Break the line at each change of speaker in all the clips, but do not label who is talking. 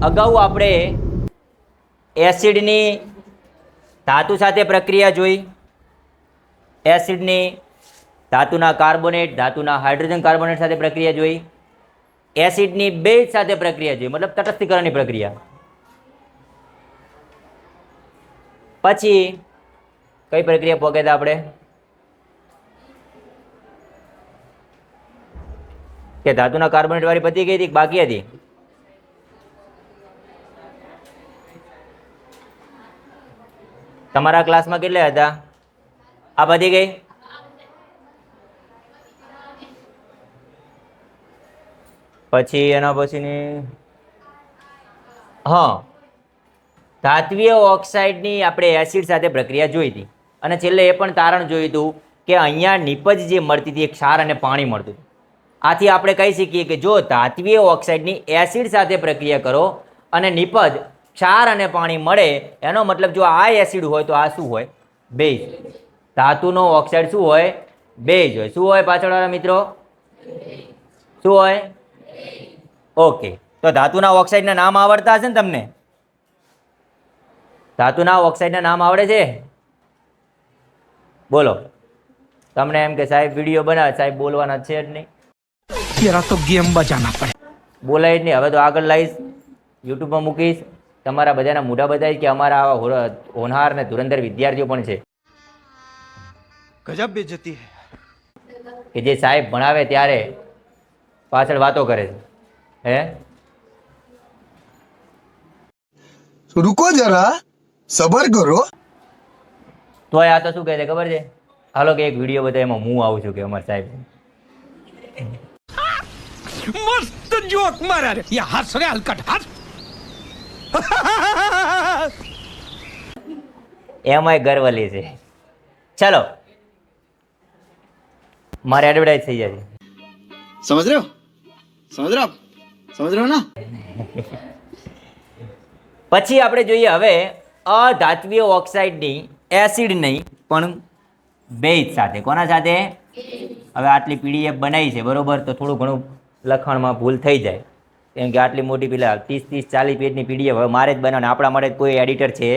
અગાઉ આપણે એસિડની ધાતુ સાથે પ્રક્રિયા જોઈ, એસિડની ધાતુના કાર્બોનેટ, ધાતુના હાઇડ્રોજન કાર્બોનેટ સાથે પ્રક્રિયા જોઈ, એસિડની બેઝ સાથે પ્રક્રિયા જોઈ, મતલબ તટસ્થીકરણની પ્રક્રિયા. પછી કઈ પ્રક્રિયા પહોંચે આપણે કે ધાતુના કાર્બોનેટ વાળી પતી ગઈ હતી બાકી હતી? તમારા ક્લાસમાં કેટલા હતા? આ પતી ગઈ? પછી એના પછીની ધાત્વીય ઓક્સાઇડની આપણે એસિડ સાથે પ્રક્રિયા જોઈ હતી અને છેલ્લે એ પણ તારણ જોયું હતું કે અહીંયા નિપજ જે મળતી હતી એ ક્ષાર અને પાણી મળતું હતું. આથી આપણે કહી શકીએ કે જો ધાત્વીય ઓક્સાઇડની એસિડ સાથે પ્રક્રિયા કરો અને નિપજ ક્ષાર અને પાણી મળે, એનો મતલબ જો આ એસિડ હોય તો આ શું હોય? બેઝ. ધાતુનો ઓક્સાઇડ શું હોય? બેઝ હોય. શું હોય પાછળવાળા મિત્રો? શું હોય? ઓકે. તો ધાતુના ઓક્સાઇડના નામ આવડતા હશે ને તમને? ધાતુના ઓક્સાઇડના નામ આવડે છે? બોલો. તમને એમ કે સાહેબ વિડીયો બનાવે, સાહેબ બોલવાના છે જ નહીં.
तेरा तो गेम बजाना पड़े.
બોલાય જ નહીં. હવે તો આગળ લાવીશ, યુટ્યુબમાં મૂકીશ, તમારા બધાના મોઢા બતાવીશ કે અમારા આવા હોનહાર ને ધુરંધર વિદ્યાર્થીઓ પણ છે
गजब बेइज्जती है.
કે જે સાહેબ ભણાવે ત્યારે પાછળ વાતો કરે છે. હે
रुको जरा, सबर करो.
તોય આ તો શું કહે છે ખબર છે? હાલો કે એક વિડીયો બતાવે એમાં હું આવું છું કે અમારા સાહેબ
मस्त जोक मारा रे. ये हंस रे हलकट हंस.
એમાંય ગર્વ લે છે. ચલો મારે એડવર્ટાઇઝ થઈ જાય છે.
समझ रहे हो? समझ रहे हो आप? समझ रहे हो ना?
પછી આપણે જોઈએ હવે અધાત્વીય ઓક્સાઇડની એસિડ નહીં પણ બેઝ સાથે. કોના સાથે? હવે આટલી પીડીએફ બનાવી છે બરોબર, તો થોડું ઘણું લખાણમાં ભૂલ થઈ જાય, કેમ કે આટલી મોટી પેલા 30-40 પેજની પીડીએફ હવે મારે જ બનાવવાની. આપણા માટે કોઈ એડિટર છે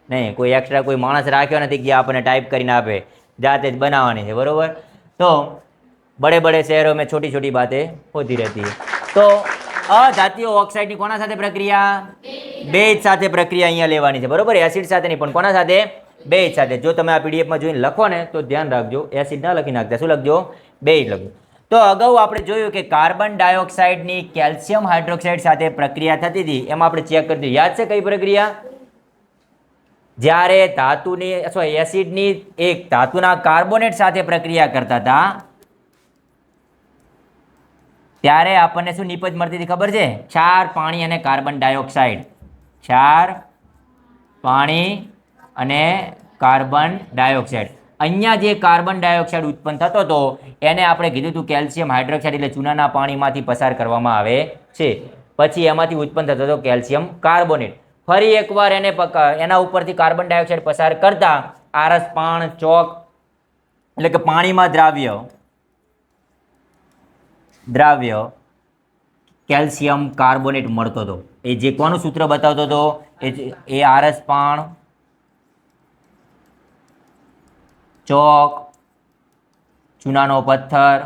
નહીં, કોઈ એક્સ્ટ્રા કોઈ માણસ રાખ્યો નથી કે આપણને ટાઈપ કરીને આપે, જાતે જ બનાવવાની છે બરોબર. તો બડે બડે શહેરો મેં છોટી છોટી બાतें હોતી રહેતી है. તો અધાત્વીય ઓક્સાઇડની કોના સાથે પ્રક્રિયા? બેઝ સાથે પ્રક્રિયા અહીંયા લેવાની છે બરોબર. એસિડ સાથે નહીં પણ કોના સાથે? બેઝ સાથે. જો તમે આ પીડીએફમાં જોઈને લખો ને તો ધ્યાન રાખજો, એસિડ ના લખી નાખતા. શું લખજો? બેઝ લખજો. તો અગાઉ આપણે જોયું કે કાર્બન ડાયોક્સાઇડની કેલ્શિયમ હાઇડ્રોક્સાઇડ સાથે પ્રક્રિયા થતી હતી, એમાં આપણે ચેક કરી દીધું. યાદ છે કઈ પ્રક્રિયા? જ્યારે ધાતુની અથવા એસિડની એક ધાતુના કાર્બોનેટ સાથે પ્રક્રિયા કરતા હતા ત્યારે આપણને શું નિપજ મળતી હતી ખબર છે? ક્ષાર, પાણી અને કાર્બન ડાયોક્સાઇડ. ક્ષાર, પાણી અને કાર્બન ડાયોક્સાઇડ. અહીંયા જે કાર્બન ડાયોક્સાઇડ ઉત્પન્ન થતો હતો એને આપણે કીધું હતું કેલ્શિયમ હાઇડ્રોક્સાઇડ, એટલે ચૂનાના પાણીમાંથી પસાર કરવામાં આવે છે. પછી એમાંથી ઉત્પન્ન થતો હતો કેલ્શિયમ કાર્બોનેટ. ફરી એકવાર એને એના ઉપરથી કાર્બન ડાયોક્સાઇડ પસાર કરતા આરસ પાણ ચોક એટલે કે પાણીમાં દ્રાવ્ય કેલ્શિયમ કાર્બોનેટ મળતો હતો. એ જે કોનું સૂત્ર બતાવતો હતો? એ આરસ પાણ ચોક ચૂનાનો પથ્થર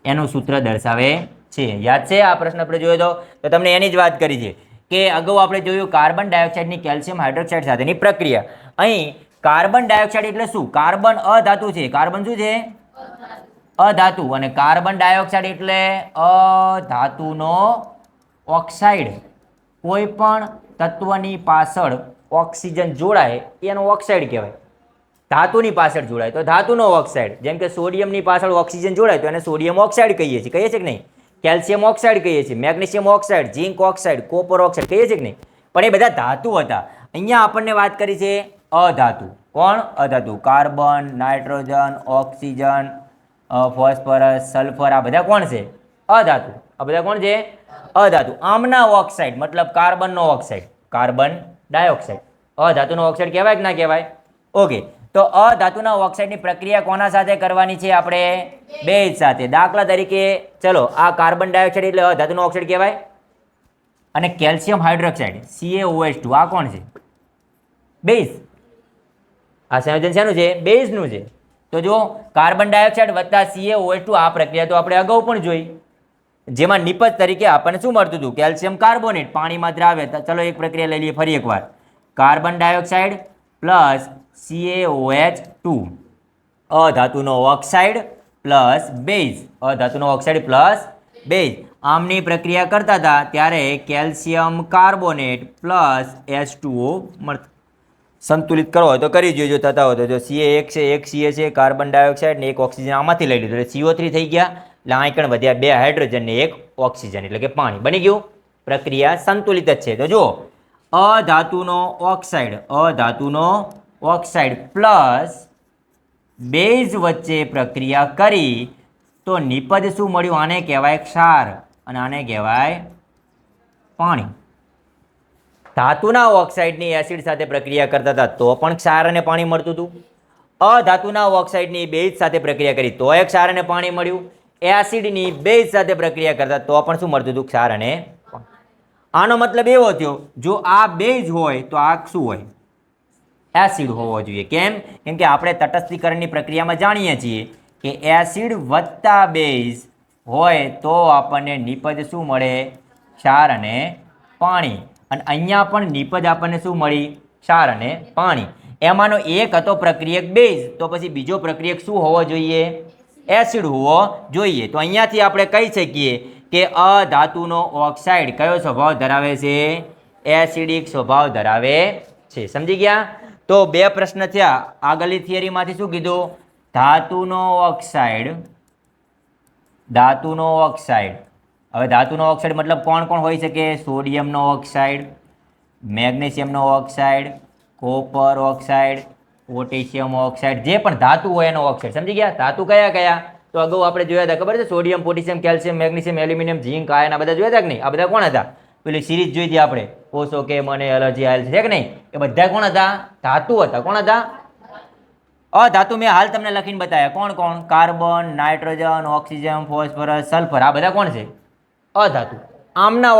એનું સૂત્ર દર્શાવે છે. યાદ છે? આ પ્રશ્ન આપણે જોયો હતો તો તમને એની જ વાત કરી છે કે અગાઉ આપણે જોયું કાર્બન ડાયોક્સાઇડની કેલ્શિયમ હાઇડ્રોક્સાઇડ સાથેની પ્રક્રિયા. અહીં કાર્બન ડાયોક્સાઇડ એટલે શું? કાર્બન અધાતુ છે. કાર્બન શું છે? અધાતુ. અને કાર્બન ડાયોક્સાઇડ એટલે અધાતુનો ઓક્સાઇડ. કોઈ પણ તત્વની પાછળ ઓક્સિજન જોડાય એનો ઓક્સાઇડ કહેવાય. ધાતુની પાછળ જોડાય તો ધાતુનો ઓક્સાઇડ. જેમ કે સોડિયમની પાછળ ઓક્સિજન જોડાય તો એને સોડિયમ ઓક્સાઇડ કહીએ છીએ. કહીએ છીએ કે નહીં? કેલ્શિયમ ઓક્સાઇડ કહીએ છીએ, magnesium oxide, zinc oxide, copper oxide કહીએ છીએ કે નહીં? પણ એ બધા ધાતુ હતા. અહીંયા આપણને વાત કરી છે અધાતુ. કોણ? અધાતુ. Carbon, nitrogen, oxygen, phosphorus, sulphur, આ બધા કોણ છે? અધાતુ. આ બધા કોણ છે? અધાતુ. આમના ઓક્સાઇડ મતલબ કાર્બનનો ઓક્સાઇડ, કાર્બન ડાયોક્સાઇડ. અધાતુનો ઓક્સાઇડ કહેવાય કે ના કહેવાય? ઓકે. તો અધાતુના ઓક્સાઇડની પ્રક્રિયા કોના સાથે કરવાની છે આપણે? બેઝ સાથે. દાખલા તરીકે ચલો આ કાર્બન ડાયોક્સાઇડ એટલે અધાતુનો ઓક્સાઇડ કહેવાય. અને કેલ્શિયમ હાઇડ્રોક્સાઇડ CaOH2 આ કોણ છે? બેઝ. આ સંયોજન શેનું છે? બેઝનું છે. તો જો કાર્બન ડાયોક્સાઇડ વત્તા CaOH2 આ પ્રક્રિયા તો આપણે અગાઉ પણ જોઈ, જેમાં નિપજ તરીકે આપણને શું મળતું હતું? કેલ્શિયમ કાર્બોનેટ પાણીમાં દ્રાવ્ય. ચલો એક પ્રક્રિયા લઈ લઈએ ફરી એકવાર. કાર્બન ડાયોક્સાઇડ પ્લસ CaOH2 અધાતુનો ઓક્સાઇડ પ્લસ બેઝ, અધાતુનો ઓક્સાઇડ પ્લસ બેઝ. આમની પ્રક્રિયા કરતા હતા ત્યારે કેલ્શિયમ કાર્બોનેટ પ્લસ H2O મળતું. સંતુલિત કરવો હોય તો કરી જોજો, થતા હોય તો. જો Ca એક છે, એક Ca છે, કાર્બન ડાયોક્સાઇડ ને એક ઓક્સિજન આમાંથી લઈ લીધું એટલે CO3 થઈ ગયા. એટલે અહીં કણ વધ્યા 2 હાઇડ્રોજન ને 1 ઓક્સિજન એટલે કે પાણી બની ગયું. પ્રક્રિયા સંતુલિત જ છે. તો જો અધાતુનો ઓક્સાઇડ પ્લસ બેઝ વચ્ચે પ્રક્રિયા કરી તો નિપજ શું મળ્યું? આને કહેવાય ક્ષાર અને આને કહેવાય પાણી. ધાતુના ઓક્સાઇડની એસિડ સાથે પ્રક્રિયા કરતા હતા તો પણ ક્ષાર અને પાણી મળતું હતું. અધાતુના ઓક્સાઇડની બેઝ સાથે પ્રક્રિયા કરી તો એ ક્ષાર અને પાણી મળ્યું. એસિડની બેઝ સાથે પ્રક્રિયા કરતા તો પણ શું મળતું હતું? ક્ષાર અને પાણી. આનો મતલબ એવો થયો, જો આ બેઝ હોય તો આ શું હોય? એસિડ હોવો જોઈએ. કેમ? કેમ કે આપણે તટસ્થીકરણની પ્રક્રિયામાં જાણીએ છીએ કે એસિડ વત્તા બેઝ હોય તો આપણને નિપજ શું મળે? ક્ષાર અને પાણી. અને અહીંયા પણ નિપજ આપણને શું મળી? ક્ષાર અને પાણી. એમાંનો એક હતો પ્રક્રિયક બેઝ, તો પછી બીજો પ્રક્રિયક શું હોવો જોઈએ? એસિડ હોવો જોઈએ. તો અહીંયાથી આપણે કહી શકીએ કે અધાતુનો ઓક્સાઇડ કયો સ્વભાવ ધરાવે છે? એસિડિક સ્વભાવ ધરાવે છે. સમજી ગયા? તો 2 પ્રશ્ન થયા. આગળની થિયરીમાંથી શું કીધું? ધાતુનો ઓક્સાઇડ. હવે ધાતુનો ઓક્સાઇડ મતલબ કોણ કોણ હોઈ શકે? સોડિયમનો ઓક્સાઇડ, મેગ્નેશિયમનો oxide, copper oxide, potassium oxide, જે પણ ધાતુ હોય એનો ઓક્સાઇડ. સમજી ગયા? ધાતુ કયા કયા? તો અગાઉ આપણે જોયા હતા, ખબર છે? Sodium, potassium, calcium, magnesium, aluminium, zinc, iron, આ બધા જોયા હતા કે નહીં? આ બધા કોણ હતા? પેલી સિરીઝ જોઈ હતી આપણે, ઓસો કે મને એલર્જી આવેલ છે કે નહીં? એ બધા કોણ હતા? ધાતુ હતા. કોણ હતા? અધાતુ મેં હાલ તમને લખીને બતાવ્યા. કોણ કોણ? Carbon, nitrogen, oxygen, phosphorus, sulphur. આ બધા કોણ છે? અધાતુ. આમના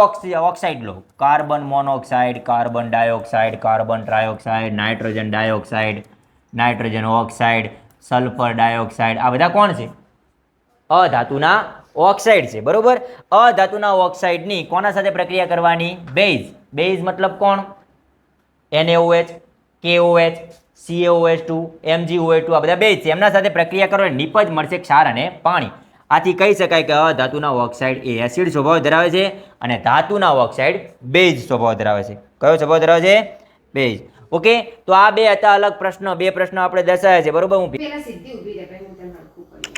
ઓક્સાઇડ લો. Carbon monoxide, carbon dioxide, carbon trioxide, nitrogen dioxide, nitrogen oxide, sulphur dioxide. આ બધા કોણ છે? અધાતુના ઓક્સાઇડ છે. બરોબર? અધાતુના ઓક્સાઇડની કોના સાથે પ્રક્રિયા કરવાની? બેઝ. બેઝ મતલબ કોણ? NaOH, KOH, CaOH2, MgOH2 આ બધા બેઝ છે. એમના સાથે પ્રક્રિયા કરો એટલે નિપજ મળશે ક્ષાર અને પાણી. આથી કહી શકાય કે અધાતુના ઓક્સાઇડ એ એસિડ સ્વભાવ ધરાવે છે અને ધાતુના ઓક્સાઇડ બેઝ સ્વભાવ ધરાવે છે. કયો સ્વભાવ ધરાવે છે? બેઝ. ઓકે, તો આ 2 હતા અલગ પ્રશ્ન. 2 પ્રશ્ન આપણે દર્શાવ્યા છે. બરોબર? હું
પેલા સીધી ઊભી રહે, પછી હું તને હરખું કરું.